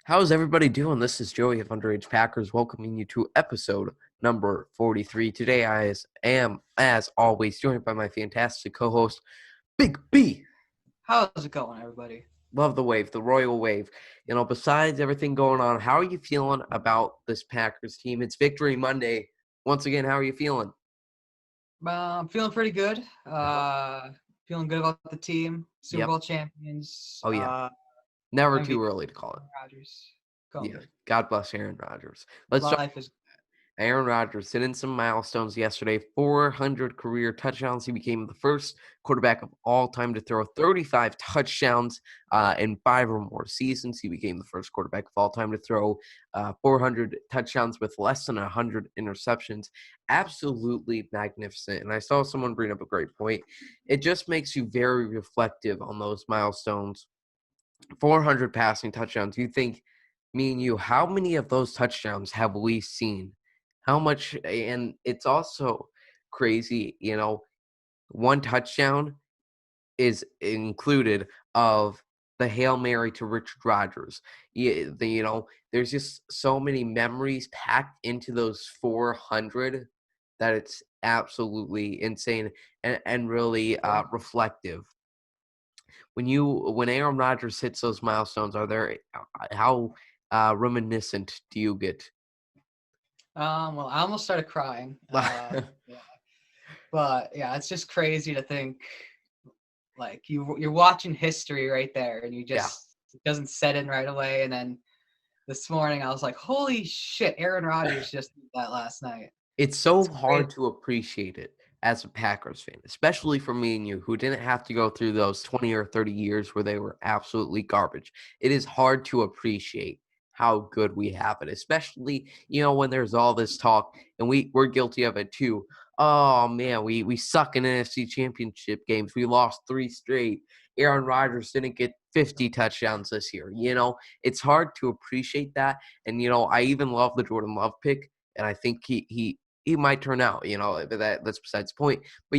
How's everybody doing? This is Joey of Underage Packers welcoming you to episode number 43. Today I am, as always, joined by my fantastic co-host, Big B. How's it going, everybody? Love the wave, the royal wave. Besides everything going on, how are you feeling about this Packers team? It's Victory Monday. Once again, how are you feeling? I'm feeling pretty good. Feeling good about the team. Super Yep. Bowl champions. Oh, yeah. Never MVP too early to call it. Rodgers. Going Yeah. good. God bless Aaron Rodgers. Let's talk. Life is Aaron Rodgers hitting some milestones yesterday, 400 career touchdowns. He became the first quarterback of all time to throw 35 touchdowns in 5 or more seasons. He became the first quarterback of all time to throw 400 touchdowns with less than 100 interceptions. Absolutely magnificent. And I saw someone bring up a great point. It just makes you very reflective on those milestones. 400 passing touchdowns. You think, me and you, how many of those touchdowns have we seen? How much? And it's also crazy, one touchdown is included of the Hail Mary to Richard Rodgers. There's just so many memories packed into those 400 that it's absolutely insane and really reflective. When Aaron Rodgers hits those milestones, how reminiscent do you get? well, I almost started crying. Yeah. But yeah, it's just crazy to think like you're watching history right there, and it doesn't set in right away. And then this morning, I was like, "Holy shit!" Aaron Rodgers just did that last night. It's so hard to appreciate it as a Packers fan, especially for me and you, who didn't have to go through those 20 or 30 years where they were absolutely garbage. It is hard to appreciate how good we have it, especially, when there's all this talk, and we're guilty of it too. Oh, man, we suck in NFC championship games. We lost 3 straight. Aaron Rodgers didn't get 50 touchdowns this year. It's hard to appreciate that. And, I even love the Jordan Love pick, and I think he might turn out, but that's besides the point. But,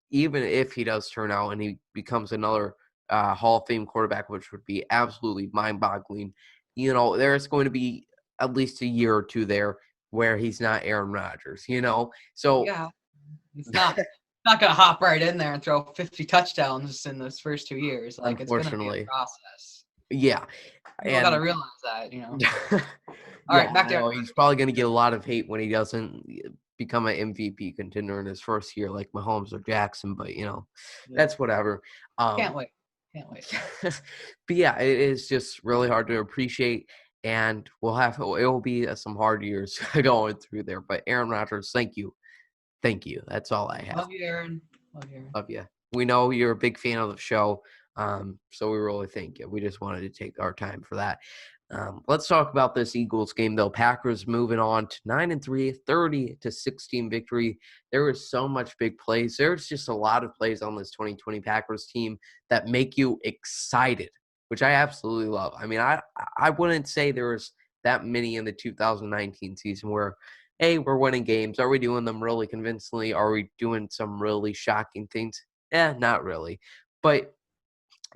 even if he does turn out and he becomes another Hall of Fame quarterback, which would be absolutely mind-boggling, there's going to be at least a year or two there where he's not Aaron Rodgers, So yeah, it's not going to hop right in there and throw 50 touchdowns in those first 2 years. Like, it's going to be a process. Yeah. People got to realize that, All right, back there. He's probably going to get a lot of hate when he doesn't become an MVP contender in his first year, like Mahomes or Jackson. But that's whatever. Can't wait. But yeah, it is just really hard to appreciate, and it will be some hard years going through there. But Aaron Rodgers, thank you. That's all I have. Love you, Aaron. Love you. We know you're a big fan of the show. So we really thank you. We just wanted to take our time for that. Let's talk about this Eagles game, though. Packers moving on to 9-3, 30-16 victory. There was so much big plays. There's just a lot of plays on this 2020 Packers team that make you excited, which I absolutely love. I mean, I wouldn't say there was that many in the 2019 season where, hey, we're winning games. Are we doing them really convincingly? Are we doing some really shocking things? Not really. But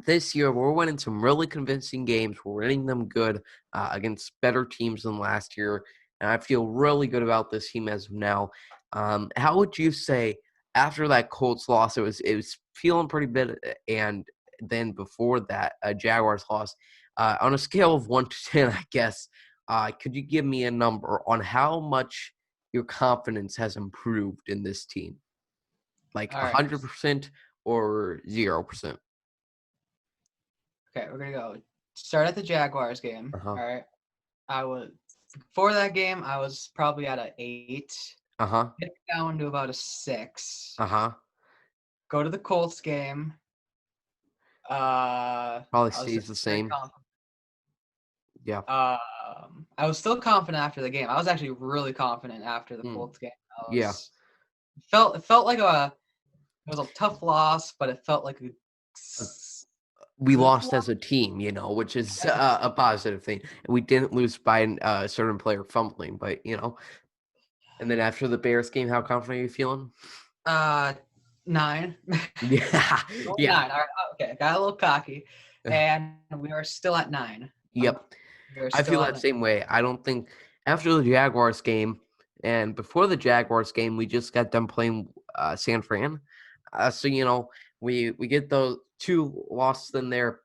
this year, we're winning some really convincing games. We're winning them good against better teams than last year. And I feel really good about this team as of now. How would you say after that Colts loss, it was feeling pretty good, and then before that, Jaguars loss, on a scale of 1 to 10, I guess, could you give me a number on how much your confidence has improved in this team? Like 100% or 0%? Okay, we're gonna go start at the Jaguars game. Uh-huh. All right. Before that game, I was probably at an 8. Get down to about a 6. Go to the Colts game. Probably stays the same. Yeah. I was still confident after the game. I was actually really confident after the Colts game. It felt like it was a tough loss, but it felt like we lost as a team, which is a positive thing. And we didn't lose by a certain player fumbling, but, And then after the Bears game, how confident are you feeling? 9. Yeah. 9. All right. Okay, got a little cocky. And we are still at 9. Yep. You're I still feel on that it. same way. I don't think after the Jaguars game and before the Jaguars game, we just got done playing San Fran. So we get those two losses in there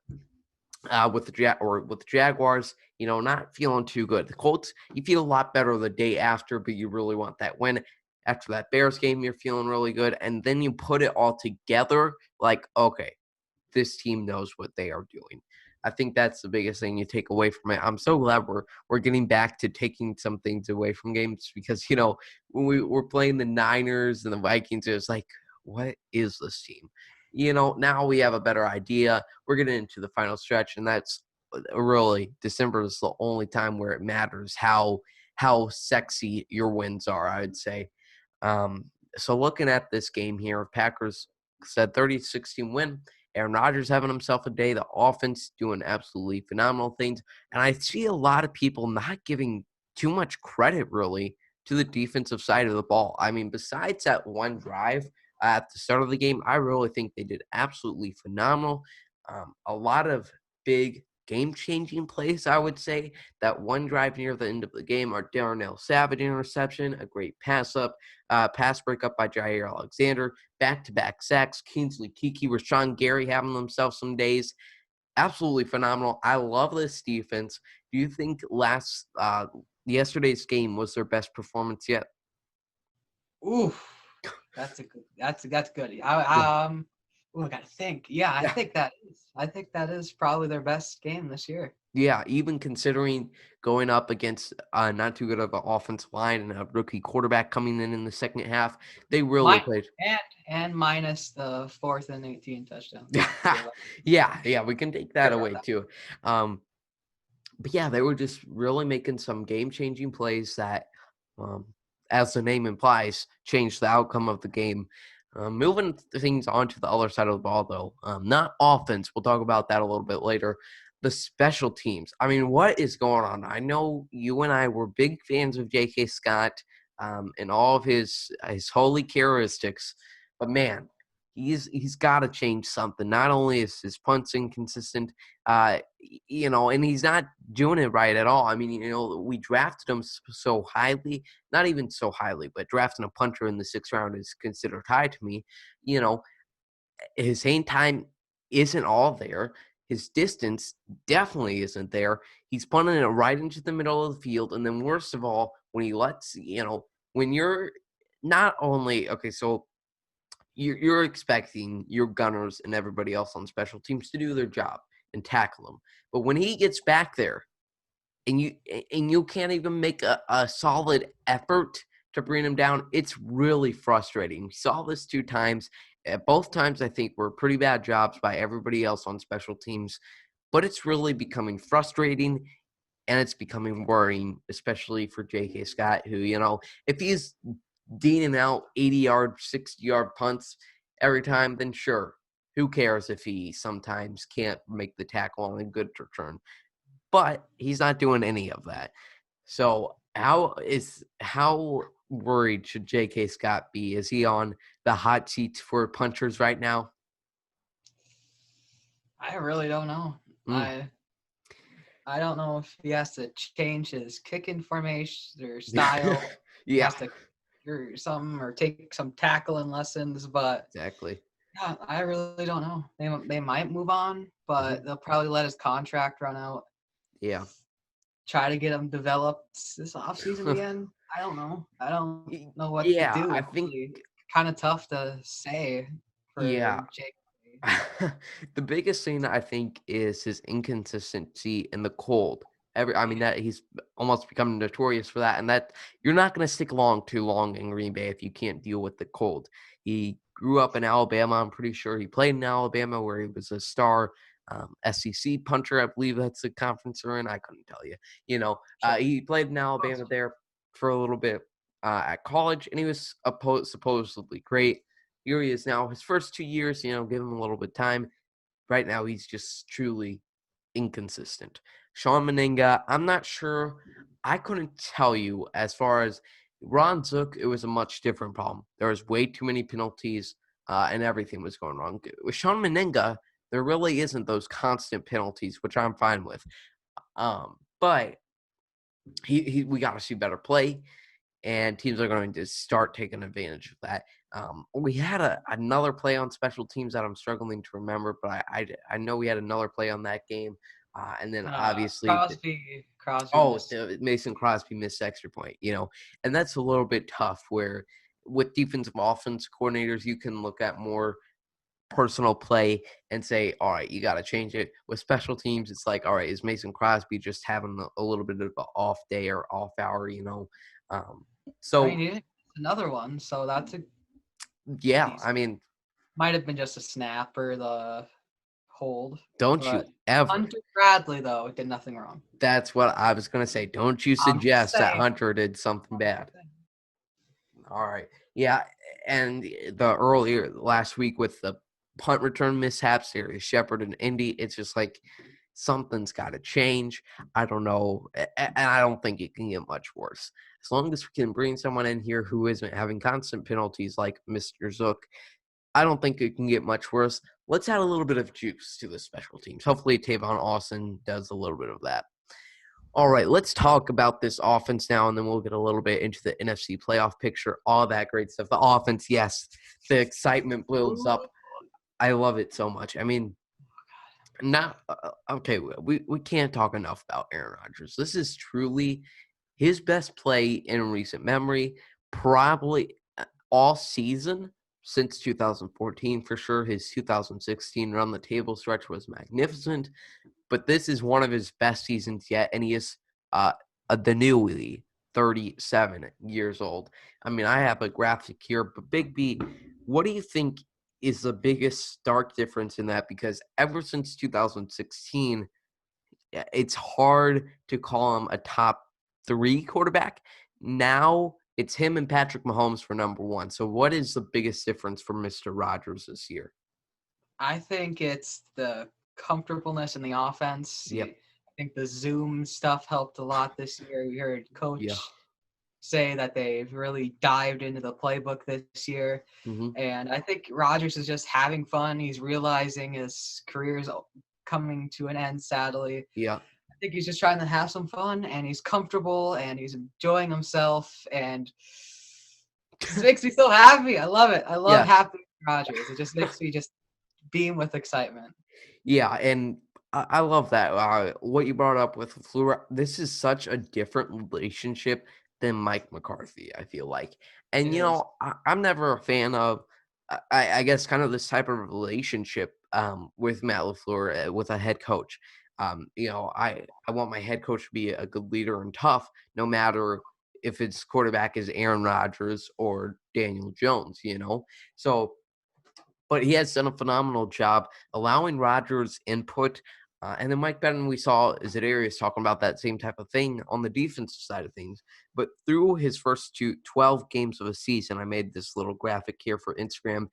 with the Jaguars. Not feeling too good. The Colts, you feel a lot better the day after, but you really want that win. After that Bears game, you're feeling really good, and then you put it all together. Like, okay, this team knows what they are doing. I think that's the biggest thing you take away from it. I'm so glad we're getting back to taking some things away from games because when we were playing the Niners and the Vikings, it was like, what is this team? Now we have a better idea. We're getting into the final stretch, and that's really December is the only time where it matters how sexy your wins are, I would say. Um, so looking at this game here, Packers said 30-16 win. Aaron Rodgers having himself a day. The offense doing absolutely phenomenal things. And I see a lot of people not giving too much credit, really, to the defensive side of the ball. I mean, besides that one drive at the start of the game, I really think they did absolutely phenomenal. A lot of big game-changing plays, I would say. That one drive near the end of the game, our Darnell Savage interception, a great pass breakup by Jair Alexander, back-to-back sacks, Kingsley Kiki, Rashawn Gary having themselves some days. Absolutely phenomenal. I love this defense. Do you think yesterday's game was their best performance yet? Oof, that's good. Yeah. I gotta think. Yeah, I Yeah. think that is. I think that is probably their best game this year. Yeah, even considering going up against not too good of an offensive line and a rookie quarterback coming in the second half, they really Mine played. and minus the 4th and 18 touchdown. So Yeah, we can take that forgot about away that. too. Um, but yeah, they were just really making some game-changing plays that, um, as the name implies, changed the outcome of the game. Moving things on to the other side of the ball, though, not offense. We'll talk about that a little bit later. The special teams. I mean, what is going on? I know you and I were big fans of J.K. Scott and all of his holy characteristics, but man, he's got to change something. Not only is his punts inconsistent, and he's not doing it right at all. I mean, we drafted him so highly, not even so highly, but drafting a punter in the 6th round is considered high to me. You know, his hang time isn't all there. His distance definitely isn't there. He's punting it right into the middle of the field. And then worst of all, when he when you're not only, okay, so you're expecting your gunners and everybody else on special teams to do their job and tackle him. But when he gets back there and you can't even make a solid effort to bring him down, it's really frustrating. We saw this 2 times. Both times, I think, were pretty bad jobs by everybody else on special teams. But it's really becoming frustrating and it's becoming worrying, especially for J.K. Scott, who, if he's dealing out 80-yard, 60-yard punts every time, then sure, who cares if he sometimes can't make the tackle on a good return? But he's not doing any of that. So how worried should J.K. Scott be? Is he on the hot seat for punchers right now? I really don't know. Mm. I don't know if he has to change his kicking formation or style. He Yeah, has to or take some tackling lessons, but exactly. yeah, I really don't know. They might move on, but Mhm. they'll probably let his contract run out. Yeah. Try to get him developed this offseason again. I don't know. I don't know what to Yeah, I do. think Really, kind of tough to say for yeah. Jake. The biggest thing I think is his inconsistency in the cold. I mean that he's almost become notorious for that, and that you're not going to stick along too long in Green Bay if you can't deal with the cold. He grew up in Alabama. I'm pretty sure he played in Alabama, where he was a star SEC punter. I believe that's the conference they're in. I couldn't tell you. Sure. He played in Alabama there for a little bit at college, and he was supposedly great. Here he is now. His first 2 years, give him a little bit of time. Right now, he's just truly inconsistent. Sean Meninga, I'm not sure. I couldn't tell you as far as Ron Zook, it was a much different problem. There was way too many penalties, and everything was going wrong. With Sean Meninga, there really isn't those constant penalties, which I'm fine with. but we got to see better play, and teams are going to start taking advantage of that. We had another play on special teams that I'm struggling to remember, but I know we had another play on that game. And then obviously, Crosby missed. the Mason Crosby missed extra point, and that's a little bit tough where with defensive offense coordinators, you can look at more personal play and say, all right, you got to change it. With special teams, it's like, all right, is Mason Crosby just having a little bit of an off day or off hour, I mean, another one, so that's a yeah, decent. I mean, might have been just a snap or the hold. don't you ever. Hunter Bradley, though, did nothing wrong. That's what I was going to say. Don't you suggest that Hunter did something bad. All right. Yeah, and the earlier last week with the punt return mishaps, Darius Shepard and Indy, it's just like something's got to change. I don't know, and I don't think it can get much worse. As long as we can bring someone in here who isn't having constant penalties like Mr. Zook, I don't think it can get much worse. Let's add a little bit of juice to the special teams. Hopefully Tavon Austin does a little bit of that. All right, let's talk about this offense now, and then we'll get a little bit into the NFC playoff picture, all that great stuff. The offense, yes, the excitement builds up. I love it so much. I mean, we can't talk enough about Aaron Rodgers. This is truly his best play in recent memory, probably all season since 2014 for sure. His 2016 run the table stretch was magnificent. But this is one of his best seasons yet, and he is the newly 37 years old. I mean, I have a graphic here, but Big B, what do you think is the biggest stark difference in that? Because ever since 2016, it's hard to call him a top 3 quarterback. Now it's him and Patrick Mahomes for number 1. So what is the biggest difference for Mr. Rodgers this year? I think it's the comfortableness in the offense. Yep. I think the Zoom stuff helped a lot this year. We heard Coach say that they've really dived into the playbook this year. Mm-hmm. And I think Rodgers is just having fun. He's realizing his career is coming to an end, sadly. Yeah. I think he's just trying to have some fun, and he's comfortable, and he's enjoying himself, and it just makes me so happy. I love it. I love happy Rodgers. It just makes me just beam with excitement. Yeah, and I love that. What you brought up with LaFleur, this is such a different relationship than Mike McCarthy, I feel like. And, I'm never a fan of, I guess, kind of this type of relationship with Matt LaFleur, with a head coach. I want my head coach to be a good leader and tough, no matter if his quarterback is Aaron Rodgers or Daniel Jones, So, but he has done a phenomenal job allowing Rodgers input. And then Mike Benton, we saw Za'Darius talking about that same type of thing on the defensive side of things. But through his first 12 games of a season, I made this little graphic here for Instagram.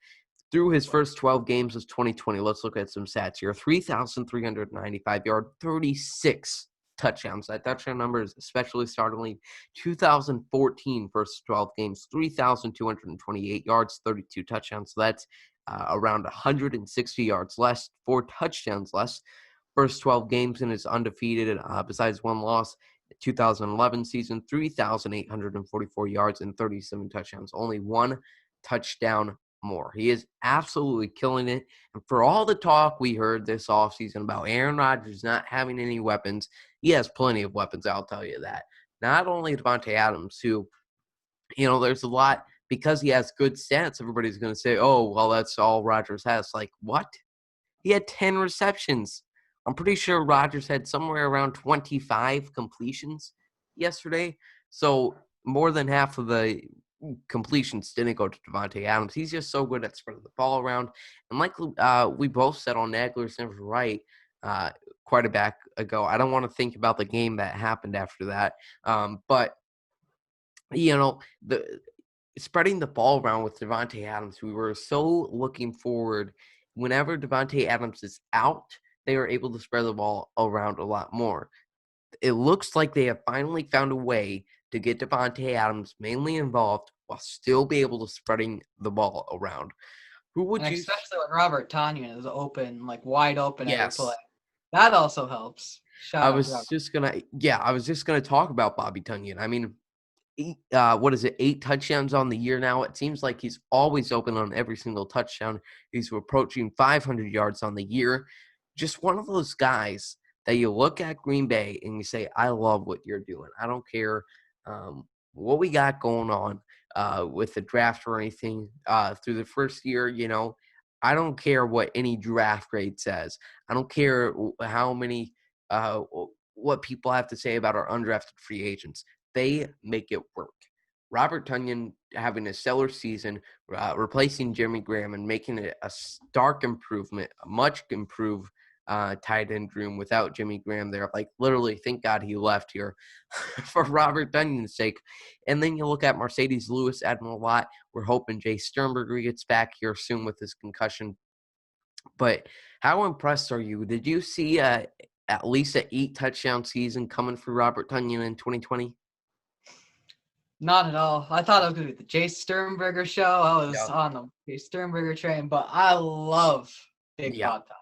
Through his first 12 games of 2020, let's look at some stats here. 3,395 yard, 36 touchdowns. That touchdown number is especially startling. 2014 first 12 games, 3,228 yards, 32 touchdowns. So that's around 160 yards less, 4 touchdowns less. First 12 games and is undefeated, besides one loss. 2011 season, 3,844 yards and 37 touchdowns. Only 1 touchdown more. He is absolutely killing it. And for all the talk we heard this offseason about Aaron Rodgers not having any weapons, he has plenty of weapons, I'll tell you that. Not only Davante Adams, who, there's a lot, because he has good stats, everybody's going to say, oh, well, that's all Rodgers has. Like, what? He had 10 receptions. I'm pretty sure Rodgers had somewhere around 25 completions yesterday. So more than half of the completions didn't go to Davante Adams. He's just so good at spreading the ball around. And like we both said on Nagler's Never Right quite a back ago, I don't want to think about the game that happened after that. But, the spreading the ball around with Davante Adams, we were so looking forward. Whenever Davante Adams is out, they are able to spread the ball around a lot more. It looks like they have finally found a way to get Davante Adams mainly involved while still be able to spreading the ball around. Especially when Robert Tonyan is open, like wide open every Yes. play. That also helps. Shout out to Robert. I was just gonna talk about Bobby Tunyon. I mean, what is it, 8 touchdowns on the year now? It seems like he's always open on every single touchdown. He's approaching 500 yards on the year. Just one of those guys that you look at Green Bay and you say, I love what you're doing. I don't care what we got going on with the draft or anything through the first year, I don't care what any draft grade says. I don't care how many what people have to say about our undrafted free agents. They make it work. Robert Tunyon having a stellar season, replacing Jimmy Graham and making it a stark improvement, a much improved tight end room without Jimmy Graham there. Like, literally, thank God he left here for Robert Tunyon's sake. And then you look at Mercedes Lewis adding a lot. We're hoping Jay Sternberger gets back here soon with his concussion. But how impressed are you? Did you see at least an 8-touchdown season coming for Robert Tunyon in 2020? Not at all. I thought it was going to be the Jay Sternberger show. I was on the Jay Sternberger train, but I love Big Bob Tom.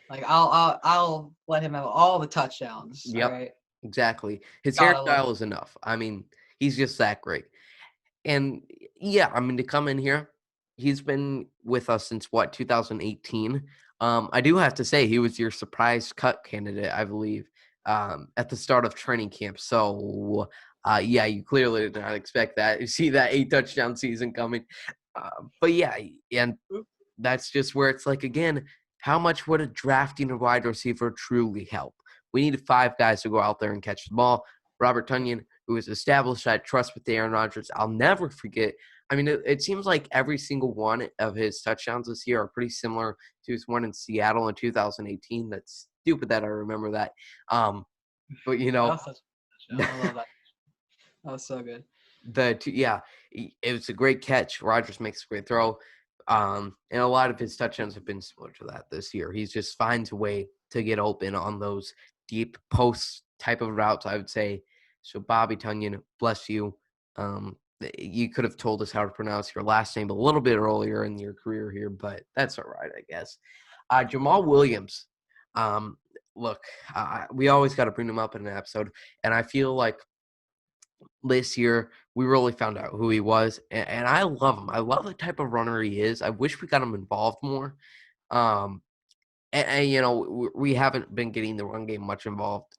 Like, I'll let him have all the touchdowns. Yep, right? Exactly. His hairstyle is enough. I mean, he's just that great. And to come in here, he's been with us since 2018. I do have to say he was your surprise cut candidate, I believe, at the start of training camp. So you clearly did not expect that. You see that 8-touchdown season coming. And that's just where it's like, again, how much would a drafting a wide receiver truly help? We need 5 guys to go out there and catch the ball. Robert Tunyon, who has established that trust with Aaron Rodgers, I'll never forget. I mean, it seems like every single one of his touchdowns this year are pretty similar to his one in Seattle in 2018. That's stupid that I remember that. But I love that. That was so good. It was a great catch. Rodgers makes a great throw. And a lot of his touchdowns have been similar to that this year. He just finds a way to get open on those deep post type of routes, I would say. So Bobby Tunyon, bless you. You could have told us how to pronounce your last name a little bit earlier in your career here, but that's all right, I guess. Jamal Williams. Look, we always got to bring him up in an episode, and I feel like this year we really found out who he was, and I love him. I love the type of runner he is. I wish we got him involved more. We haven't been getting the run game much involved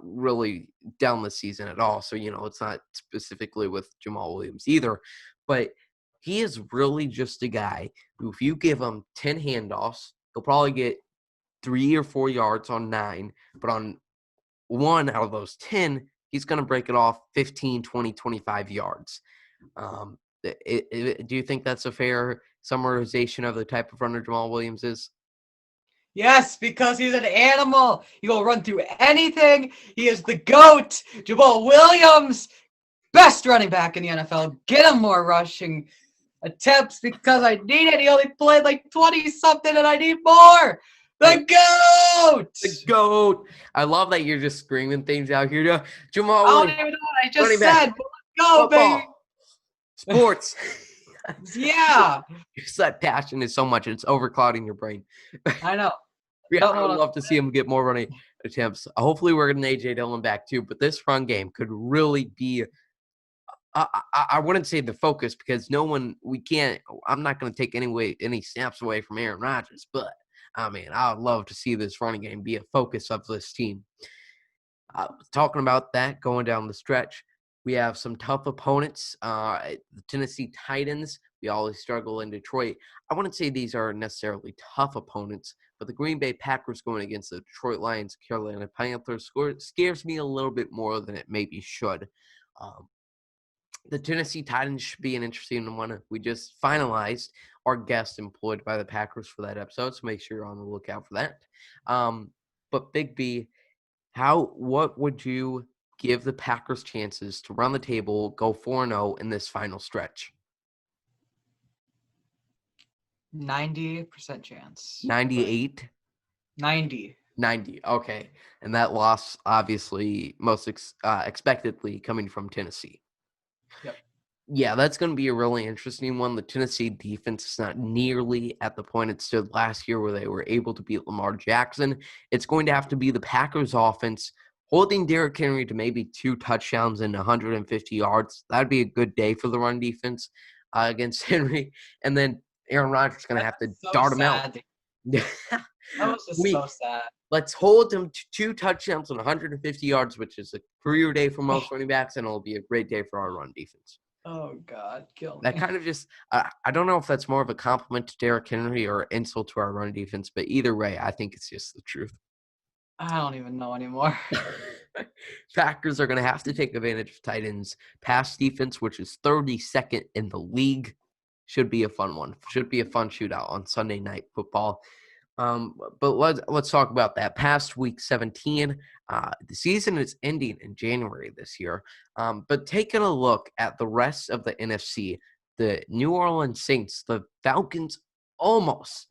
really down the season at all. So, it's not specifically with Jamal Williams either, but he is really just a guy who, if you give him 10 handoffs, he'll probably get 3 or 4 yards on 9, but on 1 out of those 10, he's going to break it off 15, 20, 25 yards. Do you think that's a fair summarization of the type of runner Jamal Williams is? Yes, because he's an animal. He will run through anything. He is the GOAT. Jamal Williams, best running back in the NFL. Get him more rushing attempts because I need it. He only played like 20-something, and I need more. The GOAT! The GOAT! I love that you're just screaming things out here. Jamal Williams. I don't even know what I just said. But let's go, baby. Sports. Yeah. Just that passion is so much. It's overclouding your brain. I know. I would love to see him get more running attempts. Hopefully we're getting A.J. Dillon back too, but this run game could really be I wouldn't say the focus because I'm not going to take any snaps away from Aaron Rodgers, but I would love to see this running game be a focus of this team. Talking about that, going down the stretch, we have some tough opponents. The Tennessee Titans, we always struggle in Detroit. I wouldn't say these are necessarily tough opponents, but the Green Bay Packers going against the Detroit Lions, Carolina Panthers scares me a little bit more than it maybe should. The Tennessee Titans should be an interesting one. We just finalized our guest employed by the Packers for that episode, so make sure you're on the lookout for that. But Big B, what would you give the Packers chances to run the table, go 4-0 in this final stretch? 90% chance. 98? 90. 90, okay. And that loss, obviously, most expectedly coming from Tennessee. Yep. Yeah, that's going to be a really interesting one. The Tennessee defense is not nearly at the point it stood last year where they were able to beat Lamar Jackson. It's going to have to be the Packers offense holding Derrick Henry to maybe 2 touchdowns and 150 yards. That'd be a good day for the run defense against Henry. And then Aaron Rodgers is going to That's have to so dart him out. sad. That was just so sad. Let's hold him to 2 touchdowns and 150 yards, which is a career day for most running backs, and it'll be a great day for our run defense. Oh God, kill That me. kind of just I don't know if that's more of a compliment to Derrick Henry or insult to our run defense, but either way, I think it's just the truth. I don't even know anymore. Packers are going to have to take advantage of tight ends pass defense, which is 32nd in the league. Should be a fun one. Should be a fun shootout on Sunday Night Football. But let's talk about that. Past week 17, the season is ending in January this year. But taking a look at the rest of the NFC, the New Orleans Saints, the Falcons almost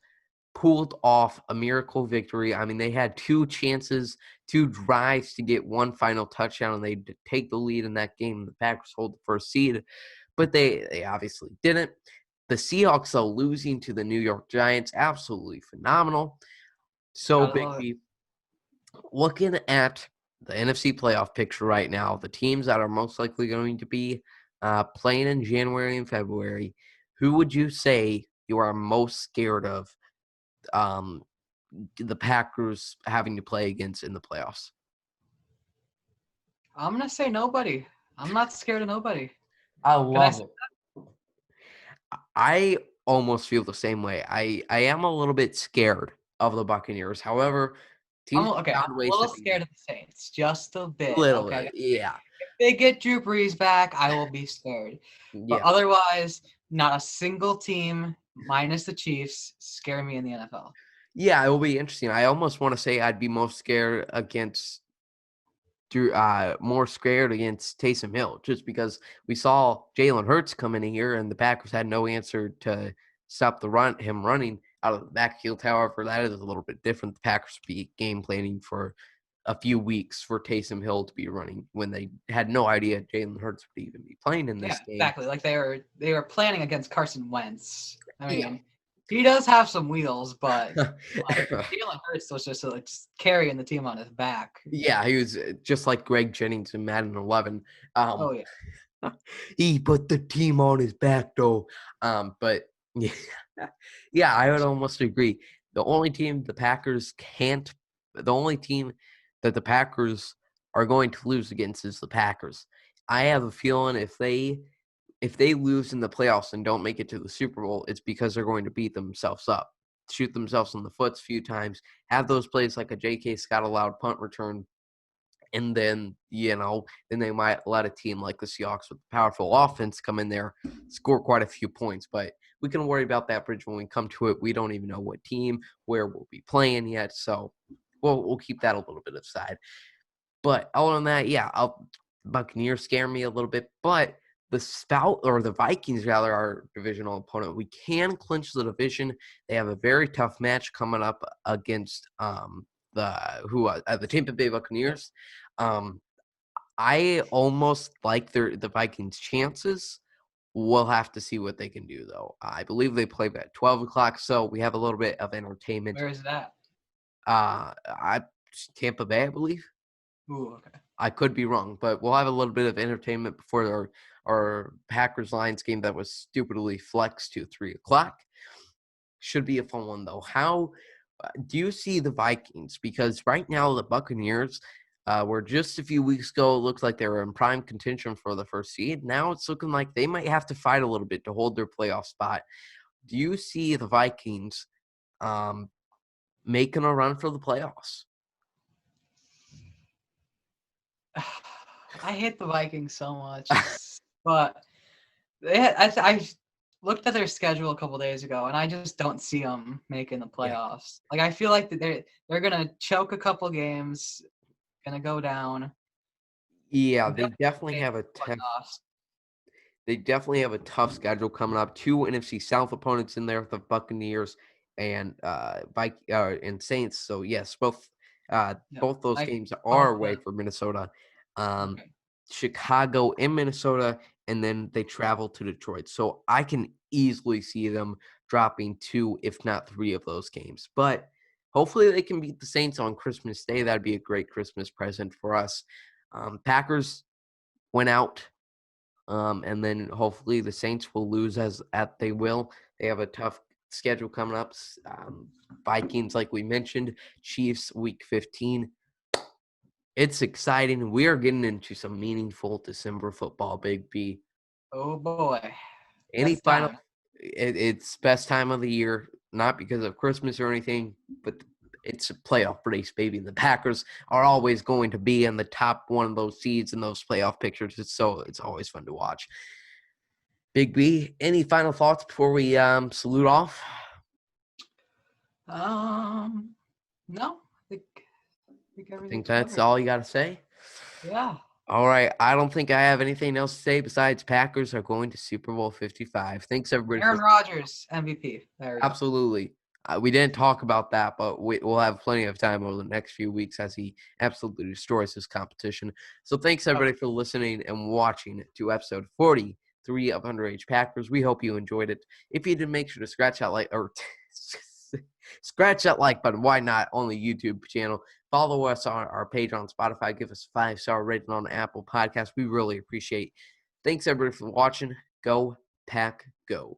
pulled off a miracle victory. I mean, they had 2 chances, 2 drives to get one final touchdown, and they take the lead in that game. The Packers hold the first seed, but they obviously didn't. The Seahawks, though, losing to the New York Giants, absolutely phenomenal. So, Gotta love it. Bigby, looking at the NFC playoff picture right now, the teams that are most likely going to be playing in January and February, who would you say you are most scared of the Packers having to play against in the playoffs? I'm gonna say nobody. I'm not scared of nobody. I Can I love it. I almost feel the same way. I am a little bit scared of the Buccaneers. However, I'm teams okay. have I'm found a ways to little beat scared of the Saints, just a a bit. little Okay, bit. Yeah. if they get Drew Brees back, I will be scared. But Yeah. otherwise, not a single team, minus the Chiefs, scare me in the NFL. Yeah, it will be interesting. I almost want to say I'd be most scared against more scared against Taysom Hill, just because we saw Jalen Hurts come in here and the Packers had no answer to stop him running out of the backfield. However, that is a little bit different. The Packers be game planning for a few weeks for Taysom Hill to be running when they had no idea Jalen Hurts would even be playing in Yeah, this game. exactly. Like they were planning against Carson Wentz. I Yeah. mean, he does have some wheels, but like Jalen Hurts was just like just carrying the team on his back. Yeah, he was just like Greg Jennings in Madden 11. Oh yeah. He put the team on his back, though. But yeah, yeah, I would almost agree. The only team the only team that the Packers are going to lose against is the Packers. I have a feeling if they lose in the playoffs and don't make it to the Super Bowl, it's because they're going to beat themselves up, shoot themselves in the foot a few times, have those plays like a J.K. Scott allowed punt return. And then, then they might let a team like the Seahawks with powerful offense come in there, score quite a few points. But we can worry about that bridge when we come to it. We don't even know what team, where we'll be playing yet. So we'll keep that a little bit aside. But other than that, yeah, Buccaneers scare me a little bit. But the Vikings, rather, our divisional opponent, we can clinch the division. They have a very tough match coming up against the Tampa Bay Buccaneers. I almost like the Vikings' chances. We'll have to see what they can do, though. I believe they play at 12 o'clock, so we have a little bit of entertainment. Where is that? Tampa Bay, I believe. Ooh, okay. I could be wrong, but we'll have a little bit of entertainment before our Packers-Lions game that was stupidly flexed to 3 o'clock. Should be a fun one, though. How do you see the Vikings? Because right now the Buccaneers were just a few weeks ago, it looked like they were in prime contention for the first seed. Now it's looking like they might have to fight a little bit to hold their playoff spot. Do you see the Vikings making a run for the playoffs? I hate the Vikings so much, but I looked at their schedule a couple days ago, and I just don't see them making the Yeah. playoffs. Like I feel like that they're gonna choke a couple games, gonna go down. Yeah, Definitely they definitely make have a the playoffs. tough schedule coming up. 2 NFC South opponents in there, the Buccaneers and and Saints. So yes, Yeah, both those like games both are of away them. for Minnesota. Um, Okay. Chicago in Minnesota, and then they travel to Detroit. So I can easily see them dropping 2, if not 3 of those games. But hopefully they can beat the Saints on Christmas Day. That'd be a great Christmas present for us. Packers went out, and then hopefully the Saints will lose as they will. They have a tough schedule coming up. Vikings, like we mentioned, Chiefs week 15. It's exciting. We are getting into some meaningful December football, Big B. Oh boy. Any Best final? time. It's best time of the year, not because of Christmas or anything, but it's a playoff race, baby. The Packers are always going to be in the top one of those seeds in those playoff pictures. It's always fun to watch. Big B, any final thoughts before we salute off? No, I think I think everything's that's covered. all you got to say. Yeah. All right. I don't think I have anything else to say besides Packers are going to Super Bowl 55. Thanks, everybody. Aaron Rodgers, MVP. There we go. Absolutely. We didn't talk about that, but we'll have plenty of time over the next few weeks as he absolutely destroys his competition. So thanks, everybody, for listening and watching to episode 43 of Underage Packers. We hope you enjoyed it. If you did, make sure to scratch that like button. Why not? On the YouTube channel. Follow us on our page on Spotify. Give us a 5-star rating on Apple Podcasts. We really appreciate it. Thanks, everybody, for watching. Go Pack Go.